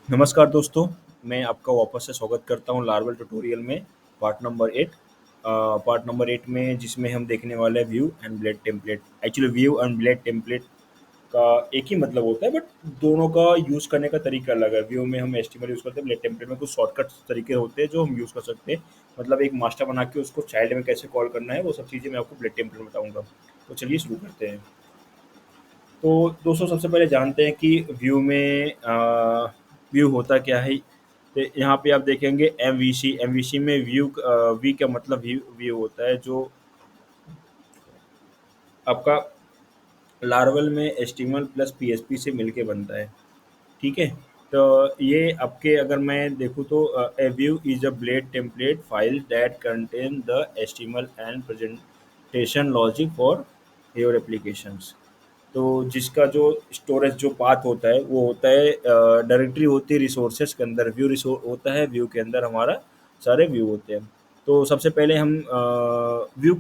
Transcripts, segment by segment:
नमस्कार दोस्तों, मैं आपका वापस से स्वागत करता हूँ लार्वल ट्यूटोरियल में पार्ट नंबर 8। पार्ट नंबर 8 में जिसमें हम देखने वाले हैं view and blade template. Actually view and blade template का एक ही मतलब होता है, बट दोनों का यूज़ करने का तरीका अलग है। व्यू में हम एचटीएमएल यूज़ करते हैं, ब्लेड टेम्पलेट में कुछ शॉर्टकट तरीके होते हैं जो हम यूज़ कर सकते हैं। मतलब एक मास्टर बना के उसको चाइल्ड में कैसे कॉल करना है, वो सब चीज़ें मैं आपको ब्लेड टेम्पलेट में बताऊँगा। तो चलिए शुरू करते हैं। तो दोस्तों सबसे पहले जानते हैं कि व्यू में व्यू होता क्या है। तो यहाँ पे आप देखेंगे एमवीसी में व्यू वी का मतलब व्यू व्यू होता है जो आपका लार्वल में एचटीएमएल प्लस पीएचपी से मिलके बनता है। ठीक है। तो ये आपके अगर मैं देखूँ तो a view is a Blade template file that contain the HTML and presentation logic for your applications. तो जिसका जो स्टोरेज जो पाथ होता है वो होता है डायरेक्टरी होती है रिसोर्सेज के अंदर, व्यू रिसोर्स होता है, व्यू के अंदर हमारा सारे व्यू होते हैं। तो सबसे पहले हम व्यू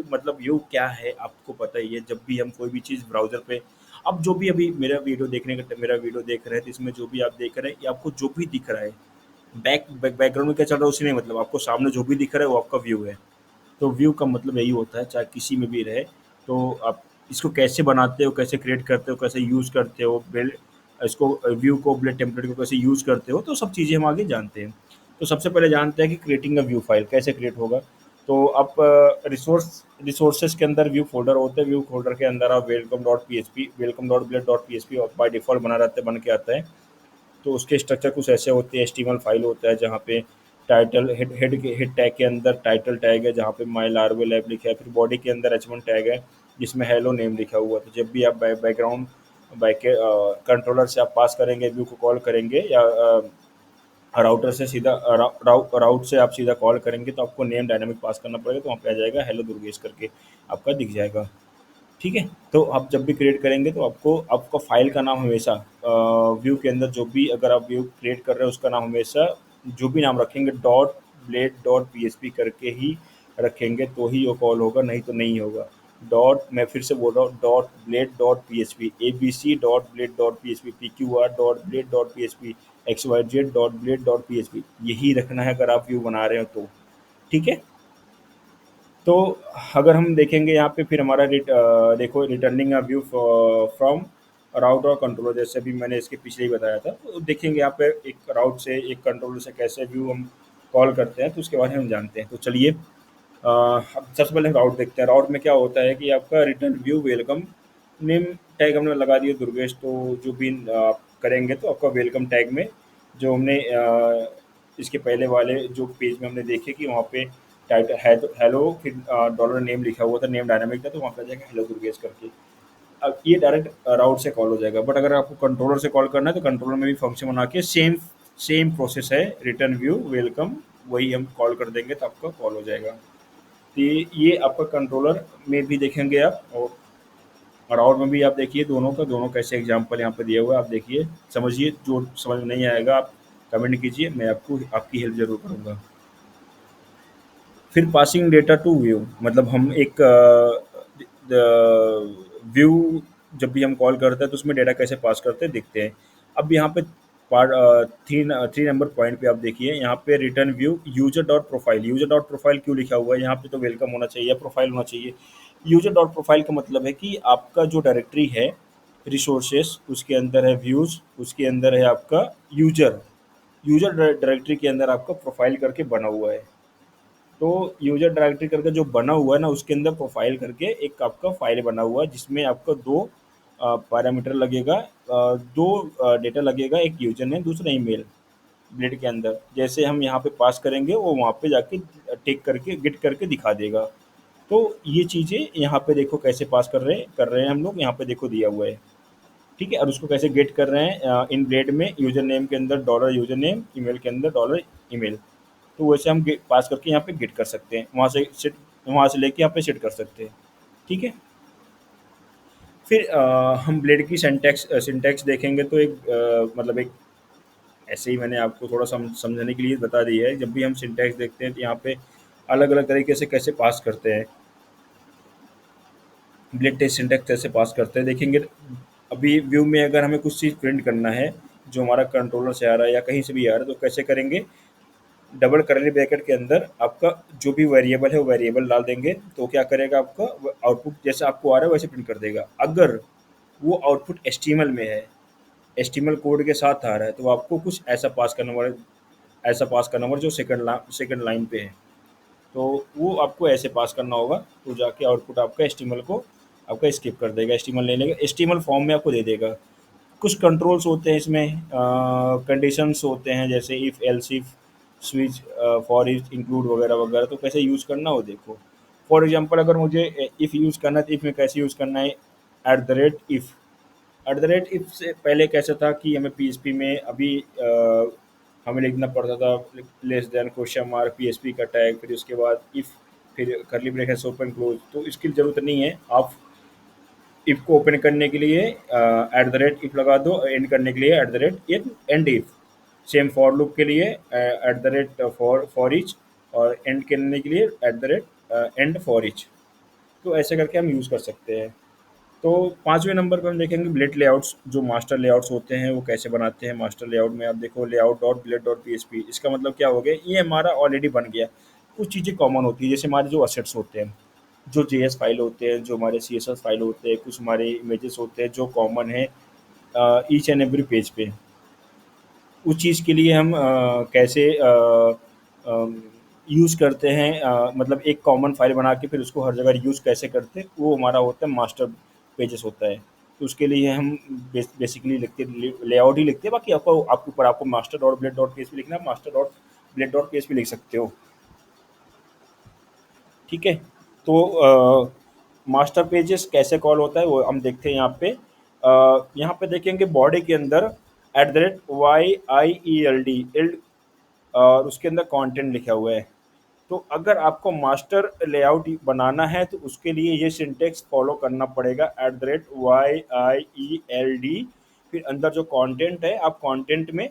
मतलब व्यू क्या है आपको पता ही है। जब भी हम कोई भी चीज़ ब्राउज़र पे, अब जो भी अभी मेरा वीडियो देख रहे हैं तो इसमें जो भी आप देख रहे हैं ये आपको जो भी दिख रहा है, बैकग्राउंड में क्या चल रहा है उसी में, मतलब आपको सामने जो भी दिख रहा है वो आपका व्यू है। तो व्यू का मतलब यही होता है, चाहे किसी में भी रहे। तो आप इसको कैसे बनाते हो, कैसे क्रिएट करते हो, कैसे यूज़ करते हो, बिल्ड इसको व्यू को, ब्लेड टेम्पलेट को कैसे यूज़ करते हो, तो सब चीज़ें हम आगे जानते हैं। तो सबसे पहले जानते हैं कि क्रिएटिंग अ व्यू फाइल कैसे क्रिएट होगा। तो आप रिसोर्सेज के अंदर व्यू फोल्डर होते हैं। व्यू फोल्डर के अंदर आप welcome dot P H P, welcome dot blade dot P H P by default बन के आता है। तो उसके स्ट्रक्चर कुछ ऐसे होते हैं। एचटीएमएल फाइल होता है जहाँ पे टाइटल हेड टैग के अंदर टाइटल टैग है जहाँ पे माई लार्वल ऐप लिखा है। फिर बॉडी के अंदर एच वन टैग है जिसमें हेलो नेम लिखा हुआ है। तो जब भी आप बैकग्राउंड बैक के कंट्रोलर से आप पास करेंगे, व्यू को कॉल करेंगे या राउटर से सीधा राउट से आप सीधा कॉल करेंगे तो आपको नेम डायनामिक पास करना पड़ेगा। तो वहाँ पे आ जाएगा हेलो दुर्गेश करके, आपका दिख जाएगा। ठीक है। तो आप जब भी क्रिएट करेंगे तो आपको आपका फ़ाइल का नाम हमेशा व्यू के अंदर जो भी अगर आप व्यू क्रिएट कर रहे हो उसका नाम हमेशा जो भी नाम रखेंगे डॉट ब्लेड डॉट पीएचपी करके ही रखेंगे, तो ही वो कॉल होगा, नहीं तो नहीं होगा। डॉट, मैं फिर से बोल रहा हूँ, dot blade dot PHP, ABC dot blade dot PHP, PQR dot blade dot PHP, XYZ dot blade dot PHP, यही रखना है अगर आप व्यू बना रहे हो तो। ठीक है। तो अगर हम देखेंगे यहाँ पे फिर हमारा देखो रिटर्निंग अ व्यू फ्रॉम राउट और कंट्रोलर, जैसे भी मैंने इसके पीछे ही बताया था। तो देखेंगे यहाँ पे एक राउट से एक कंट्रोलर से कैसे व्यू हम कॉल करते हैं, तो उसके बारे में हम जानते हैं। तो चलिए अब सबसे पहले हम राउट देखते हैं। राउट में क्या होता है कि आपका return view welcome name tag हमने लगा दिया दुर्गेश। तो जो भी आप करेंगे तो आपका वेलकम टैग में जो हमने इसके पहले वाले जो पेज में हमने देखे कि वहाँ पे टाइटल है तो हेलो, फिर डॉलर नेम लिखा हुआ था, नेम डायनामिक था, तो वहाँ पे आ जाएगा हेलो दुर्गेश करके। अब ये डायरेक्ट राउट से कॉल हो जाएगा। बट अगर आपको कंट्रोलर से कॉल करना है तो कंट्रोलर में भी फंक्शन बना के सेम सेम प्रोसेस है, रिटर्न व्यू वेलकम, वही हम कॉल कर देंगे तो आपका कॉल हो जाएगा। तो ये आपका कंट्रोलर में भी देखेंगे आप, और आउट में भी आप देखिए दोनों का, दोनों कैसे एग्जांपल यहाँ पे दिया हुआ है, आप देखिए समझिए। जो समझ में नहीं आएगा आप कमेंट कीजिए, मैं आपको आपकी हेल्प ज़रूर करूँगा। फिर पासिंग डेटा टू व्यू, मतलब हम एक व्यू जब भी हम कॉल करते हैं तो उसमें डेटा कैसे पास करते हैं देखते हैं। अब यहाँ पे part three three number point पे आप देखिए, यहाँ पे return view user dot profile. User dot profile क्यों लिखा हुआ है यहाँ पे? तो वेलकम होना चाहिए या प्रोफाइल होना चाहिए। यूजर डॉट प्रोफाइल का मतलब है कि आपका जो डायरेक्टरी है रिसोर्सेस, उसके अंदर है व्यूज़, उसके अंदर है आपका यूजर। यूजर डायरेक्टरी के अंदर आपका प्रोफाइल करके बना हुआ है। तो यूजर डायरेक्टरी करके जो बना हुआ है ना, उसके अंदर प्रोफाइल करके एक आपका फाइल बना हुआ है जिसमें आपका दो पैरामीटर लगेगा, दो डेटा लगेगा, एक यूजर नेम, दूसरा ईमेल। ब्लेड के अंदर जैसे हम यहाँ पे पास करेंगे वो वहाँ पे जाके टेक करके गेट करके दिखा देगा। तो ये चीज़ें यहाँ पे देखो कैसे पास कर रहे हैं हम लोग, यहाँ पे देखो दिया हुआ है। ठीक है। और उसको कैसे गेट कर रहे हैं, इन ब्लेड में यूजर नेम के अंदर डॉलर यूजर नेम, ईमेल के अंदर डॉलर ईमेल। तो वैसे हम पास करके यहाँ पे गेट कर सकते हैं, वहाँ से लेके यहाँ पे सेट कर सकते हैं। ठीक है। फिर हम ब्लेड की सिंटैक्स सिंटैक्स देखेंगे तो एक मतलब एक ऐसे ही मैंने आपको थोड़ा समझने के लिए बता दिया है। जब भी हम सिंटैक्स देखते हैं तो यहाँ पे अलग अलग तरीके से कैसे पास करते हैं, ब्लेड टेस्ट सिंटैक्स कैसे पास करते हैं देखेंगे। अभी व्यू में अगर हमें कुछ चीज़ प्रिंट करना है, जो हमारा कंट्रोलर से आ रहा है या कहीं से भी आ रहा है, तो कैसे करेंगे, डबल करली ब्रैकेट के अंदर आपका जो भी वेरिएबल है वो वेरिएबल डाल देंगे, तो क्या करेगा, आपका आउटपुट जैसा आपको आ रहा है वैसे प्रिंट कर देगा। अगर वो आउटपुट एचटीएमएल में है, एचटीएमएल कोड के साथ आ रहा है, तो आपको कुछ ऐसा पास करना पड़ेगा, ऐसा पास करना पड़ेगा जो सेकंड लाइन पे है। तो वो आपको ऐसे पास करना होगा, तो जाके आउटपुट आपका एचटीएमएल को आपका स्किप कर देगा, एचटीएमएल ले लेगा, एचटीएमएल फॉर्म में आपको दे देगा। कुछ कंट्रोल्स होते हैं इसमें, कंडीशंस होते हैं, जैसे if else if, switch, for each, include वगैरह वगैरह, तो कैसे यूज़ करना हो देखो। फॉर एग्जांपल अगर मुझे इफ़ यूज़ करना है, तो इफ़ में कैसे यूज़ करना है, at the rate if. Eight the rate if से पहले कैसा था कि हमें पीएचपी में अभी हमें लिखना पड़ता था less than question mark PHP का टैग, फिर उसके बाद इफ़, फिर करली ब्रैकेट्स ओपन क्लोज। तो इसकी ज़रूरत नहीं है, आप इफ को ओपन करने के लिए एट द रेट इफ लगा दो, एंड करने के लिए eight the rate in and if. Same for loop के लिए eight the rate for each, और एंड करने के लिए eight the rate end for each. तो ऐसे करके हम यूज़ कर सकते हैं। तो पाँचवें नंबर पे हम देखेंगे ब्लेड लेआउट्स, जो मास्टर लेआउट्स होते हैं वो कैसे बनाते हैं। मास्टर लेआउट में आप देखो layout dot blade dot P, इसका मतलब क्या हो गया, ये हमारा ऑलरेडी बन गया। कुछ चीज़ें कॉमन होती है, जैसे हमारे जो असेट्स होते हैं, जो जेएस फाइल होते हैं, जो हमारे सीएसएस फाइल होते हैं, कुछ हमारे इमेजेस होते हैं जो कॉमन है ईच एंड एवरी पेज पे। उस चीज़ के लिए हम कैसे यूज़ करते हैं, मतलब एक कॉमन फाइल बना के फिर उसको हर जगह यूज़ कैसे करते हैं, वो हमारा होता है मास्टर पेजेस होता है। तो उसके लिए हम बेसिकली लिखते लेआउट ही लिखते हैं, बाकी आपको आपके ऊपर, आपको master dot blade dot P लिखना है, master dot blade dot P लिख सकते हो। ठीक है। तो मास्टर पेजेस कैसे कॉल होता है वो हम देखते हैं यहाँ पे। यहाँ पे देखेंगे बॉडी के अंदर at the rate Y I E L D L, और उसके अंदर कंटेंट लिखा हुआ है। तो अगर आपको मास्टर लेआउट बनाना है तो उसके लिए ये सिंटेक्स फॉलो करना पड़ेगा, at the rate Y I E L D, फिर अंदर जो कंटेंट है, आप कंटेंट में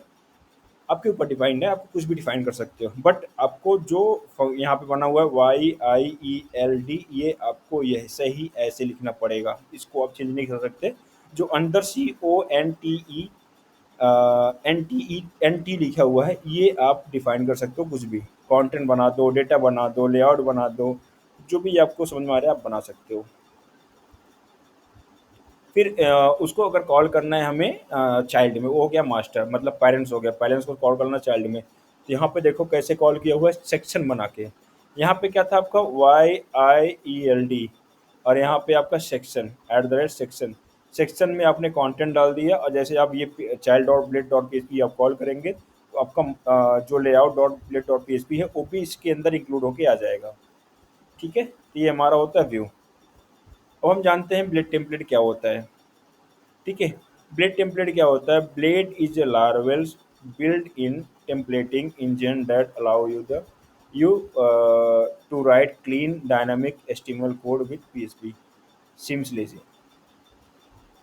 आपके ऊपर डिफाइंड है, आप कुछ भी डिफाइन कर सकते हो, बट आपको जो यहाँ पे बना हुआ है Y I E L D, ये आपको यह सही ऐसे लिखना पड़ेगा, इसको आप चेंज नहीं कर सकते। जो अंदर C O N T E N T लिखा हुआ है, ये आप डिफाइन कर सकते हो, कुछ भी कंटेंट बना दो, डेटा बना दो, लेआउट बना दो, जो भी आपको समझ में आ रहा है आप बना सकते हो। फिर उसको अगर कॉल करना है हमें चाइल्ड में, वो हो गया मास्टर, मतलब पेरेंट्स हो गया, पेरेंट्स को कॉल करना चाइल्ड में। तो यहाँ पे देखो कैसे कॉल किया हुआ है, सेक्शन बना के। यहाँ पे क्या था आपका Y I E L D, और यहाँ पे आपका section eight the rate section. Section में आपने कंटेंट डाल दिया, और जैसे आप ये child dot blade dot P H P आप कॉल करेंगे, तो आपका जो layout dot blade dot P H P है वो भी इसके अंदर इंक्लूड होके आ जाएगा। ठीक है, तो ये हमारा होता है व्यू। अब हम जानते हैं ब्लेड टेम्पलेट क्या होता है। ठीक है, ब्लेड टेम्पलेट क्या होता है, blade is a larval built in templating engine that allow you to write clean dynamic HTML code with PHP seamlessly।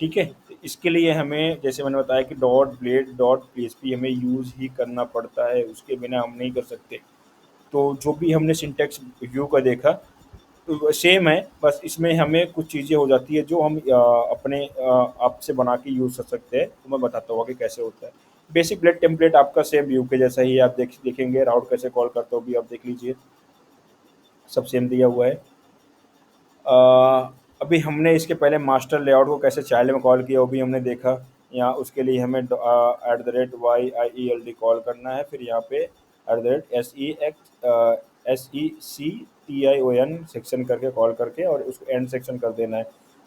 ठीक है, तो इसके लिए हमें, जैसे मैंने बताया कि डॉट ब्लेड डॉट पी हमें यूज़ ही करना पड़ता है, उसके बिना हम नहीं कर सकते। तो जो भी हमने सिंटेक्स व्यू का देखा तो सेम है, बस इसमें हमें कुछ चीज़ें हो जाती है जो हम अपने आप से बना के यूज़ कर सकते हैं। तो मैं बताता हूँ कि कैसे होता है। बेसिक ब्लेड टेम्पलेट आपका सेम व्यू के जैसा ही है, आप देखेंगे राउट कैसे कॉल करते हो भी आप देख लीजिए, सब सेम दिया हुआ है। अभी हमने इसके पहले मास्टर लेआउट को कैसे चाइल्ड में कॉल किया वो भी हमने देखा। यहाँ उसके लिए हमें at the rate Y I E L D call करना है, फिर यहाँ पे at the rate S E C T I O N section करके कॉल करके और उसको एंड सेक्शन कर देना है।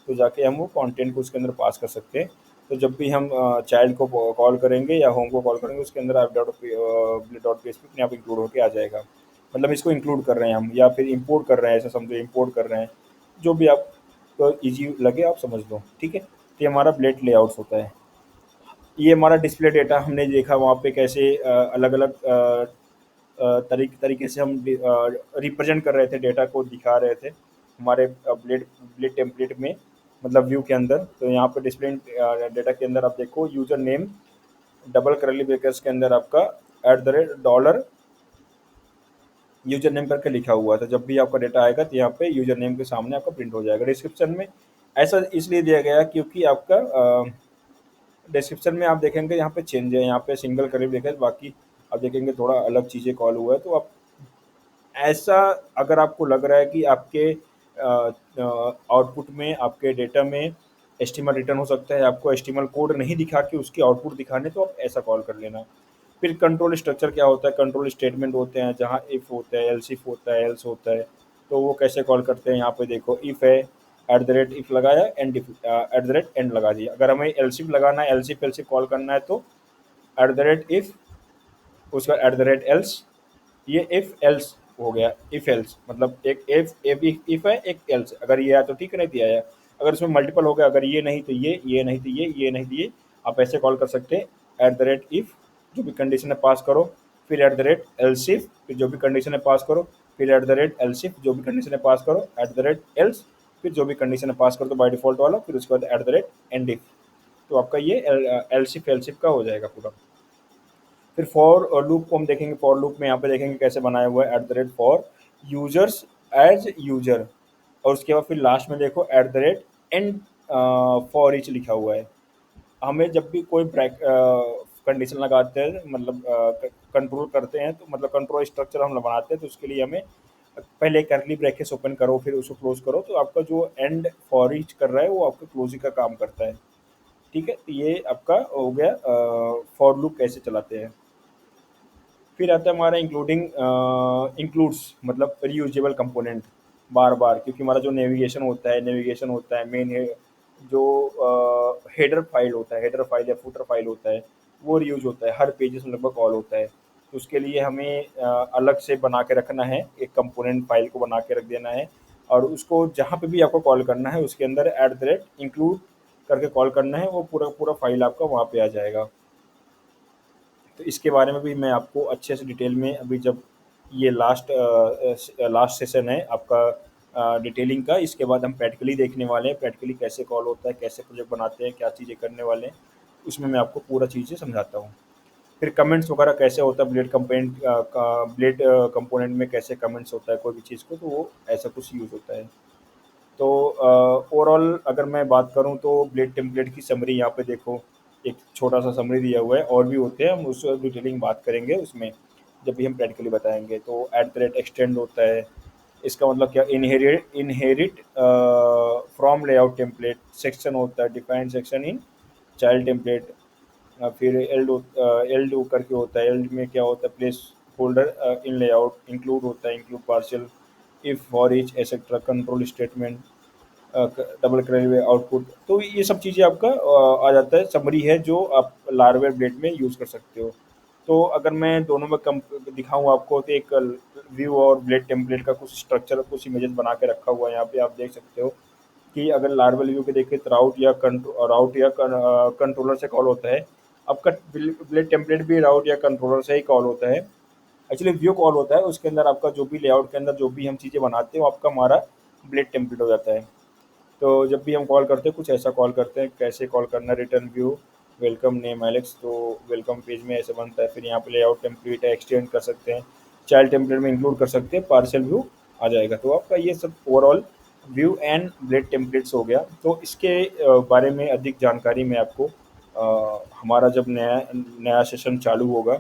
तो जाके हम वो कंटेंट को उसके अंदर पास कर सकते हैं। तो जब भी हम चाइल्ड को कॉल करेंगे या होम को कॉल करेंगे, उसके अंदर आप डॉट पी एच पी अपने आप इंक्लूड होकर आ जाएगा। मतलब इसको इंक्लूड कर रहे हैं हम, या फिर इंपोर्ट कर रहे हैं, ऐसा समझो इंपोर्ट कर रहे हैं, जो भी आपको ईजी लगे आप समझ लो। ठीक है, तो ये हमारा ब्लेड लेआउट्स होता है। ये हमारा डिस्प्ले डेटा हमने देखा वहाँ पे कैसे अलग अलग तरीके से हम रिप्रेजेंट कर रहे थे, डेटा को दिखा रहे थे हमारे ब्लेड ब्लेड टेम्पलेट में, मतलब व्यू के अंदर। तो यहाँ पे डिस्प्ले डेटा के अंदर आप देखो यूज़र नेम डबल करली ब्रेकर्स के अंदर आपका eight the rate dollar user name करके लिखा हुआ था। जब भी आपका डेटा आएगा तो यहाँ पे यूजर नेम के सामने आपका प्रिंट हो जाएगा। डिस्क्रिप्शन में ऐसा इसलिए दिया गया क्योंकि आपका डिस्क्रिप्शन में आप देखेंगे यहाँ पे चेंज है, यहाँ पे सिंगल करी लिखा है, बाकी आप देखेंगे थोड़ा अलग चीज़ें कॉल हुआ है। तो आप ऐसा, अगर आपको लग रहा है कि आपके आउटपुट में, आपके डेटा में एचटीएमएल रिटर्न हो सकता है, आपको एचटीएमएल कोड नहीं दिखा के उसकी आउटपुट दिखाने, तो आप ऐसा कॉल कर लेना। फिर कंट्रोल स्ट्रक्चर क्या होता है, कंट्रोल स्टेटमेंट होते हैं जहाँ इफ़ होता है, एल्स इफ होता है, एल्स होता है। तो वो कैसे कॉल करते हैं, यहाँ पे देखो इफ़ है, एट द रेट इफ़ लगाया, and eight the rate and लगा दिया। अगर हमें एल्स इफ लगाना है, एल्स इफ कॉल करना है, तो एट द रेट इफ़, उसका एट द रेट एल्स, ये इफ एल्स हो गया। इफ एल्स मतलब एक इफ है, एक एल्स, अगर ये आया तो ठीक है, नहीं दिया है। अगर इसमें मल्टीपल हो गया, अगर ये नहीं तो ये नहीं तो ये नहीं तो ये, आप ऐसे कॉल कर सकते हैं। एट द रेट इफ, जो भी कंडीशन है पास करो, फिर eight the rate else if, फिर जो भी कंडीशन है पास करो, फिर eight the rate else if, जो भी कंडीशन है पास करो, एट द रेट एल्स, फिर जो भी कंडीशन है पास करो, तो बाय डिफॉल्ट वाला, फिर उसके बाद eight the rate and if. तो आपका ये एल्स इफ का हो जाएगा पूरा। फिर फॉर लूप को हम देखेंगे। फॉर लूप में यहाँ पे देखेंगे कैसे बनाया हुआ है, at the rate for users as user, और उसके बाद फिर लास्ट में देखो at the rate end for each लिखा हुआ है। हमें जब भी कोई ब्रैक कंडीशन लगाते हैं, मतलब कंट्रोल करते हैं, तो मतलब कंट्रोल स्ट्रक्चर हम बनाते हैं, तो उसके लिए हमें पहले करली ब्रैकेट्स ओपन करो, फिर उसको क्लोज करो, तो आपका जो एंड फॉर ईच कर रहा है वो आपका क्लोजिंग का काम करता है। ठीक है, तो ये आपका हो गया फॉर लूप कैसे चलाते हैं। फिर आता है हमारा इंक्लूडिंग, इंक्लूड्स मतलब रीयूजेबल कंपोनेंट, बार बार, क्योंकि हमारा जो नेविगेशन होता है मेन है, जो हेडर फाइल होता है, हेडर फाइल या फुटर फाइल होता है, वो रीयूज होता है, हर पेजेस में लगभग कॉल होता है। तो उसके लिए हमें अलग से बना के रखना है, एक कंपोनेंट फाइल को बना के रख देना है, और उसको जहाँ पे भी आपको कॉल करना है उसके अंदर एट द रेट इंक्लूड करके कॉल करना है, वो पूरा पूरा फाइल आपका वहाँ पे आ जाएगा। तो इसके बारे में भी मैं आपको अच्छे से डिटेल में, अभी जब ये लास्ट सेशन है आपका डिटेलिंग का, इसके बाद हम प्रैक्टिकली देखने वाले हैं, प्रैक्टिकली कैसे कॉल होता है, कैसे प्रोजेक्ट बनाते हैं, क्या चीज़ें करने वाले हैं, उसमें मैं आपको पूरा चीज़ें समझाता हूँ। फिर कमेंट्स वगैरह कैसे होता है, ब्लेड कंपोनेंट में कैसे कमेंट्स होता है कोई भी चीज़ को, तो वो ऐसा कुछ यूज़ होता है। तो ओवरऑल अगर मैं बात करूँ, तो ब्लेड टेम्पलेट की समरी यहाँ पे देखो, एक छोटा सा समरी दिया हुआ है, और भी होते हैं, हम उस डिटेलिंग बात करेंगे उसमें जब भी हम प्रैक्टिकली बताएंगे। तो एट द रेट एक्सटेंड होता है, इसका मतलब क्या, inherit from layout template, section होता है, define section in child template. फिर एल्ड करके होता है, एल्ड में क्या होता है, place holder in layout, include होता है, include partial, if for each etcetera, control statement, double credit output. तो ये सब चीज़ें आपका आ जाता है, समरी है जो आप लार्वेयर ब्लेड में यूज़ कर सकते हो। तो अगर मैं दोनों में कम दिखाऊँ आपको, तो एक व्यू और ब्लेड टेम्पलेट का कुछ स्ट्रक्चर, कुछ इमेजेस बना के रखा हुआ है, यहाँ पे आप देख सकते हो कि अगर लार्वल व्यू के देखें, तो राउट या कंट्रोलर से कॉल होता है। आपका ब्लेड टेम्पलेट भी राउट या कंट्रोलर से ही कॉल होता है। एक्चुअली व्यू कॉल होता है, उसके अंदर आपका जो भी लेआउट के अंदर जो भी हम चीज़ें बनाते हैं, वो आपका हमारा ब्लेड टेम्पलेट हो जाता है। तो जब भी हम कॉल करते हैं, कुछ ऐसा कॉल करते हैं, कैसे कॉल करना, return view, welcome name Alex, तो वेलकम पेज में ऐसे बनता है। फिर यहाँ पे लेआउट टेम्पलेट है, एक्सटेंड कर सकते हैं, चाइल्ड टेम्पलेट में इंक्लूड कर सकते हैं, पार्शियल व्यू आ जाएगा। तो आपका ये सब overall view and blade templates हो गया। तो इसके बारे में अधिक जानकारी मैं आपको हमारा जब नया नया सेशन चालू होगा,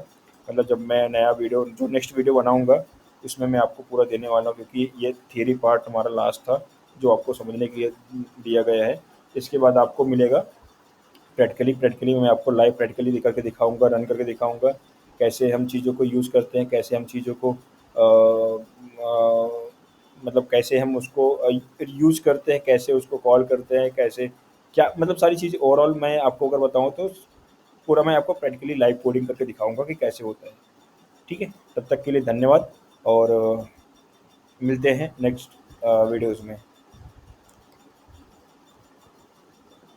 मतलब जब मैं नया वीडियो, जो नेक्स्ट वीडियो बनाऊंगा, उसमें मैं आपको पूरा देने वाला हूँ, क्योंकि ये थियरी पार्ट हमारा लास्ट था जो आपको समझने के लिए दिया गया है। इसके बाद आपको मिलेगा प्रैक्टिकली मैं आपको लाइव प्रैक्टिकली करके दिखाऊंगा, रन करके दिखाऊंगा, कैसे हम चीज़ों को यूज़ करते हैं, कैसे हम चीज़ों को मतलब कैसे हम उसको यूज़ करते हैं, कैसे उसको कॉल करते हैं, कैसे क्या, मतलब सारी चीज़ ओवरऑल मैं आपको अगर बताऊँ, तो पूरा मैं आपको प्रैक्टिकली लाइव कोडिंग करके दिखाऊंगा कि कैसे होता है। ठीक है, तब तक के लिए धन्यवाद, और मिलते हैं नेक्स्ट वीडियोज़ में।